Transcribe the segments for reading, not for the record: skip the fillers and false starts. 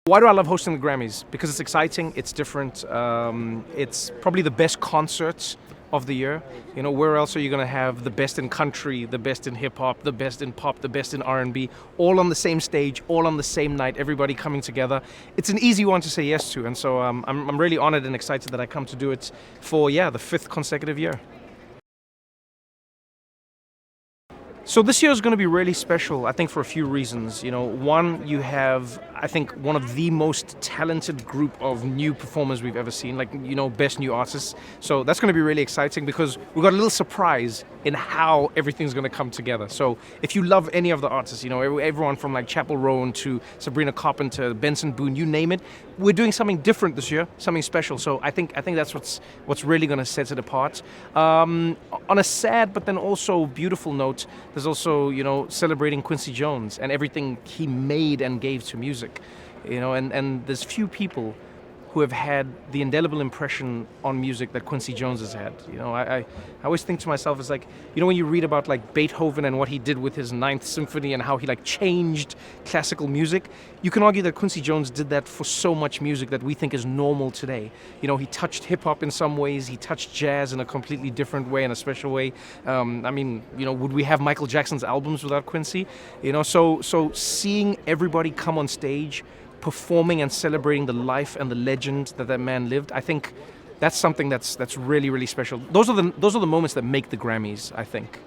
Why do I love hosting the Grammys? Because it's exciting, it's different, it's probably the best concert of the year. You know, where else are you going to have the best in country, the best in hip-hop, the best in pop, the best in R&B, all on the same stage, all on the same night, everybody coming together. It's an easy one to say yes to, and so I'm really honored and excited that I come to do it for, the 5th consecutive year. So this year is going to be really special, I think, for a few reasons. You know, one, you have, I think, one of the most talented group of new performers we've ever seen, like, best new artists. So that's going to be really exciting because we've got a little surprise in how everything's going to come together. So if you love any of the artists, everyone from like Chapel Roan to Sabrina Carpenter, Benson Boone, you name it, we're doing something different this year, something special. So I think that's what's really going to set it apart. On a sad but then also beautiful note, there's also, celebrating Quincy Jones and everything he made and gave to music, and there's few people who have had the indelible impression on music that Quincy Jones has had. I always think to myself, it's like, when you read about like Beethoven and what he did with his Ninth Symphony and how he like changed classical music, you can argue that Quincy Jones did that for so much music that we think is normal today. He touched hip hop in some ways, he touched jazz in a completely different way, in a special way. Would we have Michael Jackson's albums without Quincy? So seeing everybody come on stage, performing and celebrating the life and the legend that man lived, I think that's something that's really, really special. Those are the moments that make the Grammys, I think.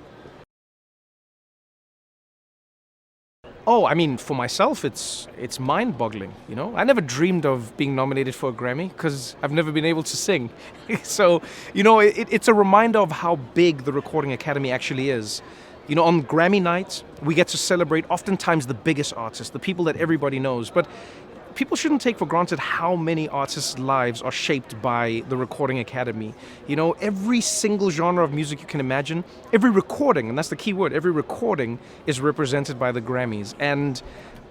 Oh, for myself, it's mind-boggling. I never dreamed of being nominated for a Grammy because I've never been able to sing. So, it's a reminder of how big the Recording Academy actually is. On Grammy night, we get to celebrate oftentimes the biggest artists, the people that everybody knows. But people shouldn't take for granted how many artists' lives are shaped by the Recording Academy. Every single genre of music you can imagine, every recording, and that's the key word, every recording is represented by the Grammys. And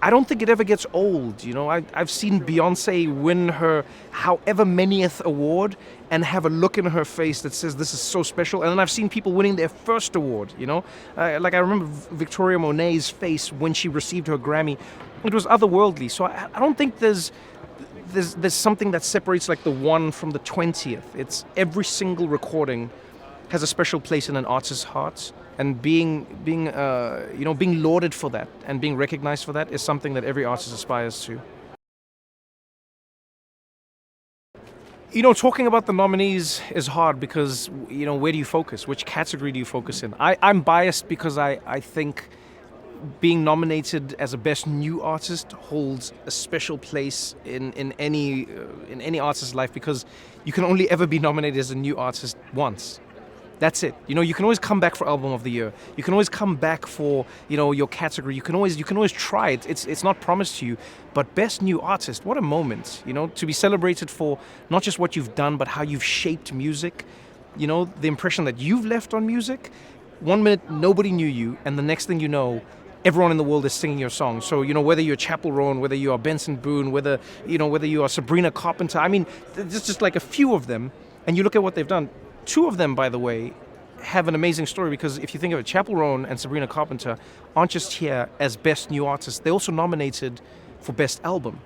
I don't think it ever gets old. I've seen Beyonce win her however manyth award and have a look in her face that says this is so special. And then I've seen people winning their first award, Like I remember Victoria Monet's face when she received her Grammy. It was otherworldly. So I don't think there's something that separates like the 1 from the 20th. It's every single recording has a special place in an artist's heart. And being lauded for that and being recognized for that is something that every artist aspires to. Talking about the nominees is hard because, where do you focus? Which category do you focus in? I'm biased because I think being nominated as a best new artist holds a special place in any artist's life because you can only ever be nominated as a new artist once. That's it. You can always come back for Album of the Year. You can always come back for, your category. You can always try it. It's not promised to you. But Best New Artist, what a moment, to be celebrated for not just what you've done, but how you've shaped music, the impression that you've left on music. 1 minute, nobody knew you, and the next thing you know, everyone in the world is singing your song. So, whether you're Chapel Roan, whether you are Benson Boone, whether you are Sabrina Carpenter, there's just like a few of them, and you look at what they've done. 2 of them, by the way, have an amazing story because if you think of it, Chapel Roan and Sabrina Carpenter aren't just here as Best New Artists, they're also nominated for Best Album.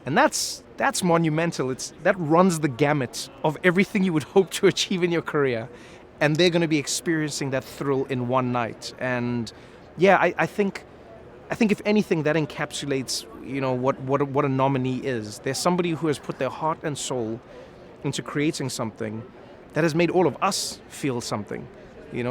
And that's monumental. That runs the gamut of everything you would hope to achieve in your career. And they're going to be experiencing that thrill in one night. And I think if anything, that encapsulates, what a nominee is. There's somebody who has put their heart and soul into creating something that has made all of us feel something,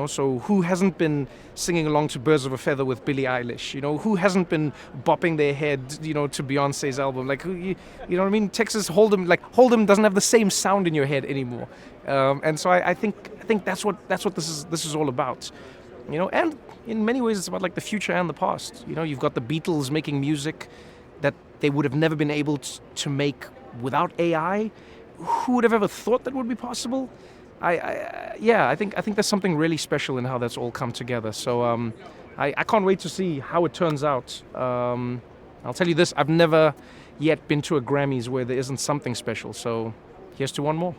So who hasn't been singing along to Birds of a Feather with Billie Eilish? Who hasn't been bopping their head, to Beyonce's album? Like, you know what I mean? Texas Hold'em, Hold'em doesn't have the same sound in your head anymore. And so I think that's what this is all about, And in many ways, it's about like the future and the past. You've got the Beatles making music that they would have never been able to make without AI. Who would have ever thought that would be possible? I think there's something really special in how that's all come together. So I can't wait to see how it turns out. I'll tell you this, I've never yet been to a Grammys where there isn't something special. So here's to one more.